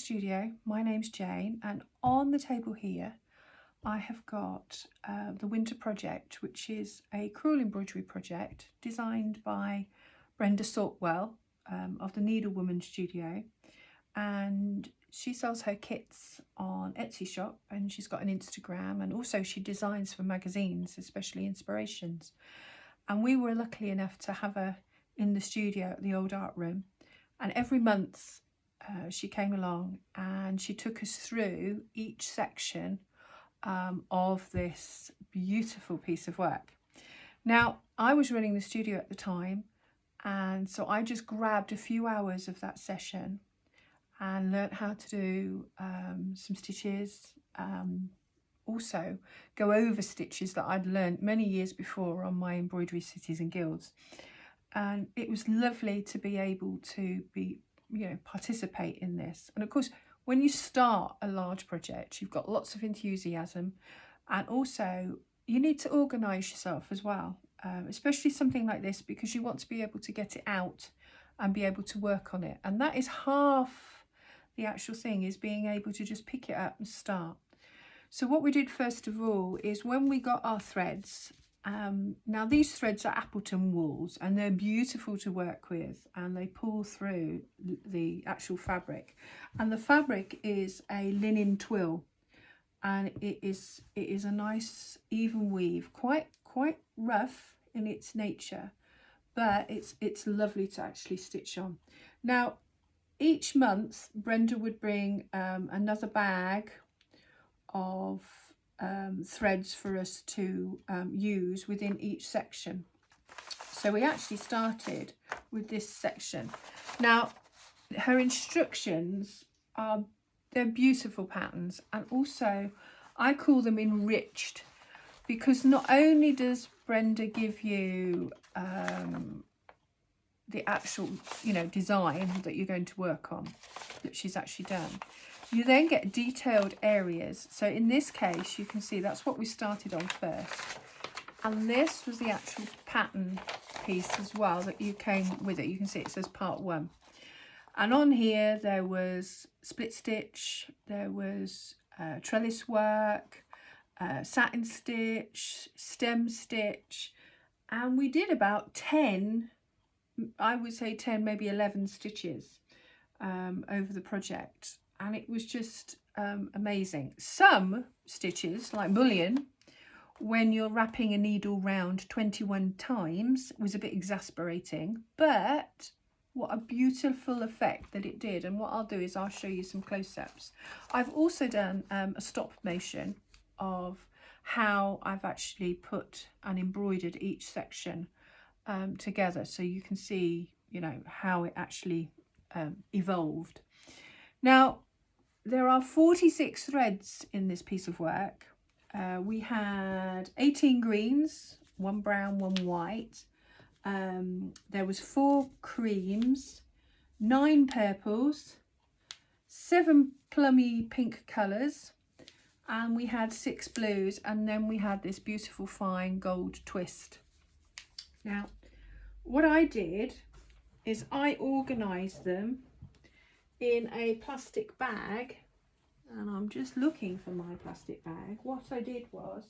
studio. My name's Jane, and on the table here I have got the winter project, which is a crewel embroidery project designed by Brenda Sortwell of the Needlewoman studio, and she sells her kits on Etsy shop, and she's got an Instagram, and also she designs for magazines, especially Inspirations. And we were lucky enough to have her in the studio at the old art room, and every month she came along and she took us through each section of this beautiful piece of work. Now, I was running the studio at the time, and so I just grabbed a few hours of that session and learnt how to do some stitches, also go over stitches that I'd learnt many years before on my embroidery cities and guilds. And it was lovely to be able to be, participate in this. And of course, when you start a large project, you've got lots of enthusiasm, and also you need to organise yourself as well, especially something like this, because you want to be able to get it out and be able to work on it. And that is half the actual thing, is being able to just pick it up and start. So what we did first of all is, when we got our threads, now these threads are Appleton Wools, and they're beautiful to work with, and they pull through the actual fabric. And the fabric is a linen twill, and it is a nice even weave, quite rough in its nature, but it's lovely to actually stitch on. Now, each month Brenda would bring another bag of threads for us to use within each section. So we actually started with this section. Now, her instructions they're beautiful patterns, and also I call them enriched, because not only does Brenda give you the actual design that you're going to work on, that she's actually done, you then get detailed areas. So in this case, you can see that's what we started on first, and this was the actual pattern piece as well that you came with it. You can see it says part 1, and on here there was split stitch, there was trellis work, satin stitch, stem stitch, and we did about 10, I would say 10, maybe 11 stitches over the project. And it was just amazing. Some stitches, like bullion, when you're wrapping a needle round 21 times, was a bit exasperating, but what a beautiful effect that it did. And what I'll do is I'll show you some close-ups. I've also done a stop motion of how I've actually put and embroidered each section together, so you can see how it actually evolved. Now, there are 46 threads in this piece of work. We had 18 greens, 1 brown, 1 white. There was 4 creams, 9 purples, 7 plummy pink colours, and we had 6 blues, and then we had this beautiful fine gold twist. Now, what I did is I organised them in a plastic bag, and I'm just looking for my plastic bag. What I did was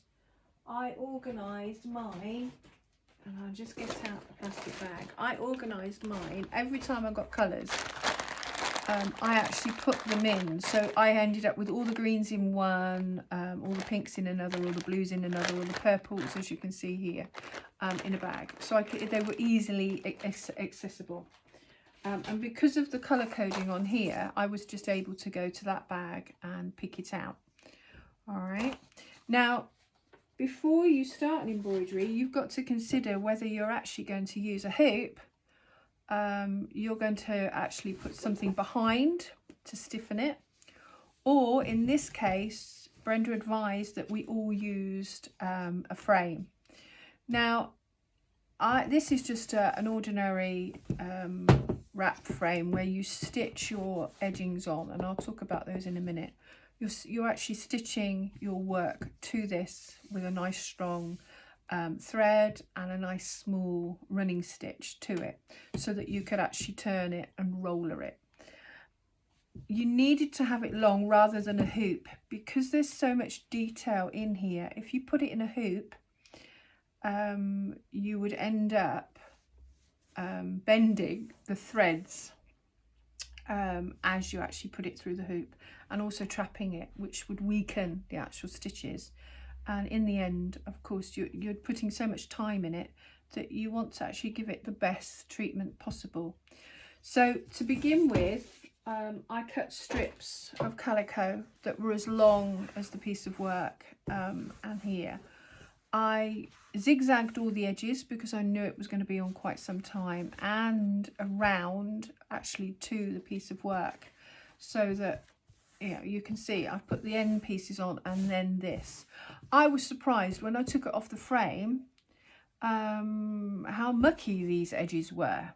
I organised mine, and I'll just get out the plastic bag. I organised mine every time I got colours. I actually put them in, so I ended up with all the greens in one, all the pinks in another, all the blues in another, all the purples, as you can see here, in a bag. So they were easily accessible. And because of the colour coding on here, I was just able to go to that bag and pick it out. All right. Now, before you start an embroidery, you've got to consider whether you're actually going to use a hoop. You're going to actually put something behind to stiffen it, or in this case, Brenda advised that we all used a frame. Now, this is just an ordinary wrap frame where you stitch your edgings on, and I'll talk about those in a minute. You're actually stitching your work to this with a nice strong thread and a nice small running stitch to it, so that you could actually turn it and roller it. you needed to have it long rather than a hoop, because there's so much detail in here. If you put it in a hoop, you would end up bending the threads as you actually put it through the hoop, and also trapping it, which would weaken the actual stitches. And in the end, of course, you're putting so much time in it that you want to actually give it the best treatment possible. So to begin with, I cut strips of calico that were as long as the piece of work, and here I zigzagged all the edges because I knew it was going to be on quite some time, and around actually to the piece of work, so that, you know, you can see I've put the end pieces on, and then this. I was surprised when I took it off the frame how mucky these edges were,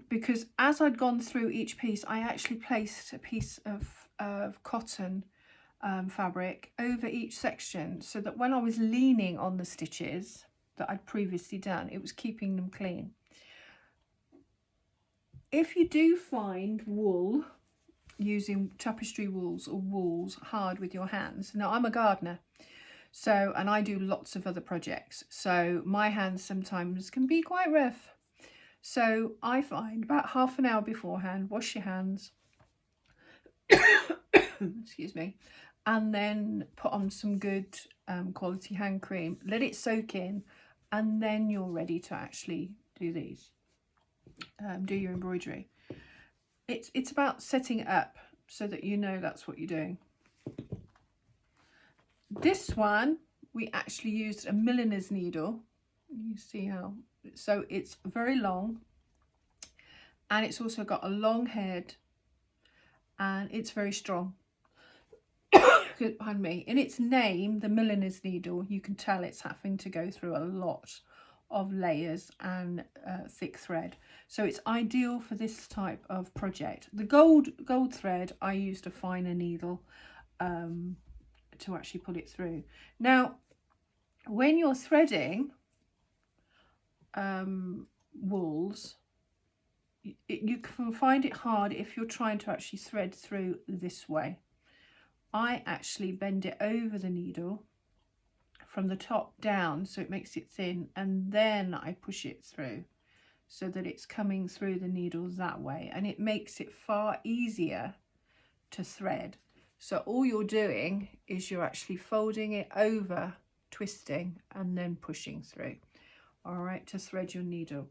because as I'd gone through each piece, I actually placed a piece of cotton fabric over each section, so that when I was leaning on the stitches that I'd previously done, it was keeping them clean. If you do find wool, using tapestry wools or wools hard with your hands, now I'm a gardener, so, and I do lots of other projects, so my hands sometimes can be quite rough. So I find about half an hour beforehand, wash your hands, excuse me, and then put on some good quality hand cream, let it soak in, and then you're ready to actually do these, do your embroidery. It's about setting it up so that you know that's what you're doing. This one, we actually used a milliner's needle. You see how, so it's very long, and it's also got a long head, and it's very strong. Pardon me. In its name, the milliner's needle, you can tell it's having to go through a lot of layers and thick thread, so it's ideal for this type of project. The gold thread, I used a finer needle to actually pull it through. Now, when you're threading wools, you can find it hard if you're trying to actually thread through this way. I actually bend it over the needle from the top down, so it makes it thin, and then I push it through so that it's coming through the needle that way, and it makes it far easier to thread. So all you're doing is you're actually folding it over, twisting, and then pushing through, all right, to thread your needle.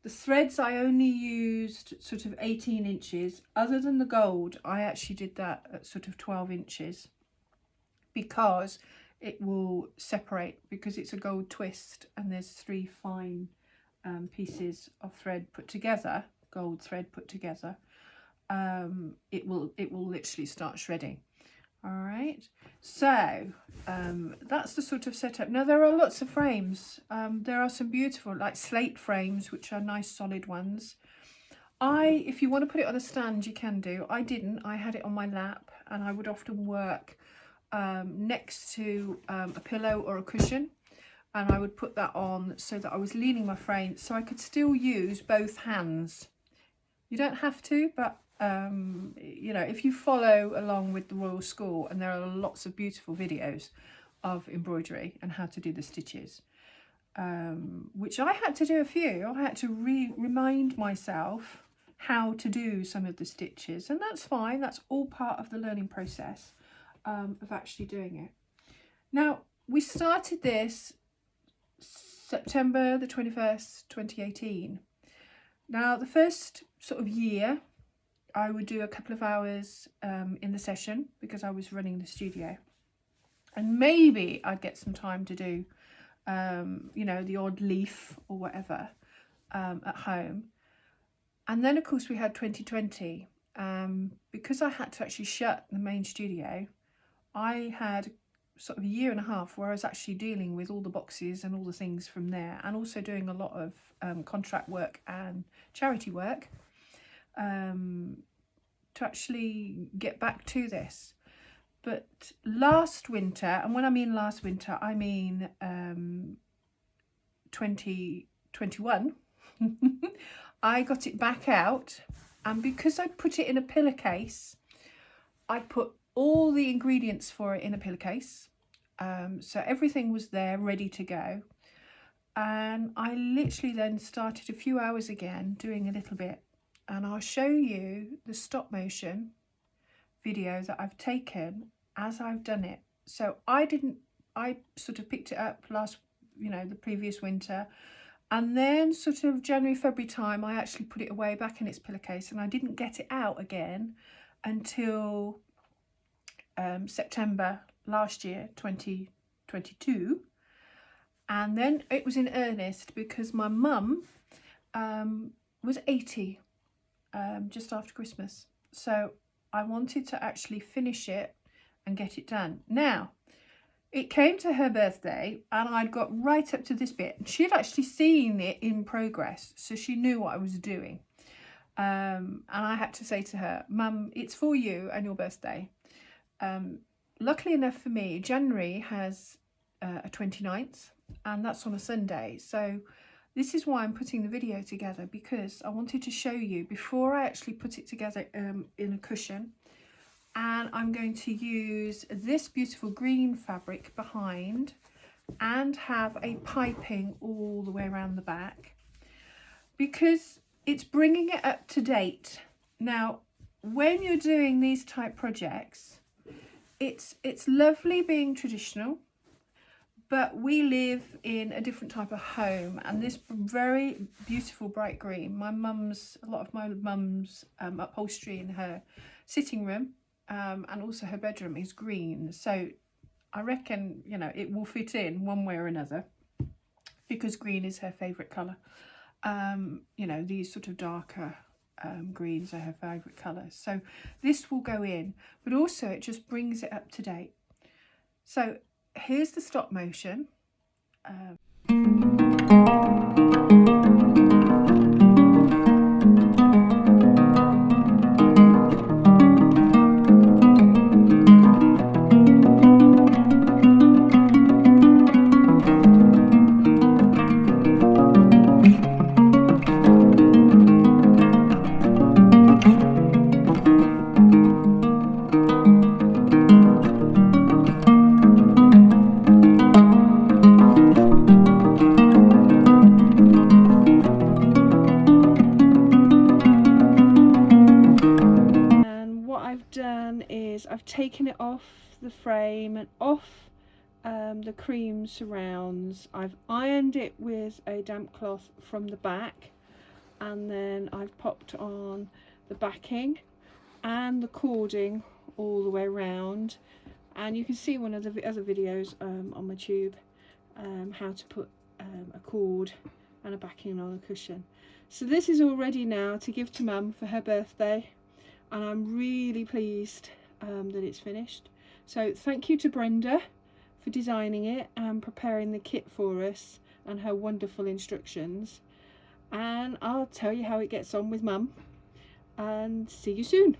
The threads, I only used sort of 18 inches. Other than the gold, I actually did that at sort of 12 inches because it will separate, because it's a gold twist and there's 3 fine pieces of thread put together, gold thread put together. It will literally start shredding. All right, so that's the sort of setup. Now there are lots of frames. There are some beautiful like slate frames, which are nice solid ones. If you want to put it on a stand, you can do. I didn't. I had it on my lap, and I would often work next to a pillow or a cushion, and I would put that on so that I was leaning my frame, so I could still use both hands. You don't have to, but you know, if you follow along with the Royal School, and there are lots of beautiful videos of embroidery and how to do the stitches, which I had to do a few. I had to remind myself how to do some of the stitches, and that's fine. That's all part of the learning process of actually doing it. Now, we started this September the 21st, 2018. Now, the first sort of year, I would do a couple of hours in the session because I was running the studio, and maybe I'd get some time to do, you know, the odd leaf or whatever at home. And then, of course, we had 2020. Because I had to actually shut the main studio, I had sort of a year and a half where I was actually dealing with all the boxes and all the things from there, and also doing a lot of contract work and charity work to actually get back to this. But last winter, and when I mean last winter, I mean 2021, I got it back out, and because I put it in a pillowcase, I put all the ingredients for it in a pillowcase. So everything was there ready to go. And I literally then started a few hours again doing a little bit. And I'll show you the stop motion video that I've taken as I've done it. So I sort of picked it up the previous winter, and then sort of January, February time, I actually put it away back in its pillowcase, and I didn't get it out again until September last year, 2022. And then it was in earnest because my mum was 80 just after Christmas. So I wanted to actually finish it and get it done. Now, it came to her birthday and I'd got right up to this bit. And she had actually seen it in progress, so she knew what I was doing. And I had to say to her, Mum, it's for you and your birthday. Luckily enough for me, January has a 29th, and that's on a Sunday. So this is why I'm putting the video together, because I wanted to show you before I actually put it together in a cushion. And I'm going to use this beautiful green fabric behind and have a piping all the way around the back, because it's bringing it up to date. Now, when you're doing these type projects, it's lovely being traditional, but we live in a different type of home, and this very beautiful bright green, a lot of my mum's upholstery in her sitting room and also her bedroom is green. So I reckon, it will fit in one way or another, because green is her favourite colour. These sort of darker greens are her favourite colours. So this will go in, but also it just brings it up to date. So here's the stop motion. I've taken it off the frame and off the cream surrounds. I've ironed it with a damp cloth from the back, and then I've popped on the backing and the cording all the way around. And you can see one of the other videos on my tube how to put a cord and a backing on a cushion. So this is all ready now to give to Mum for her birthday, and I'm really pleased that it's finished. So thank you to Brenda for designing it and preparing the kit for us, and her wonderful instructions. And I'll tell you how it gets on with Mum, and see you soon.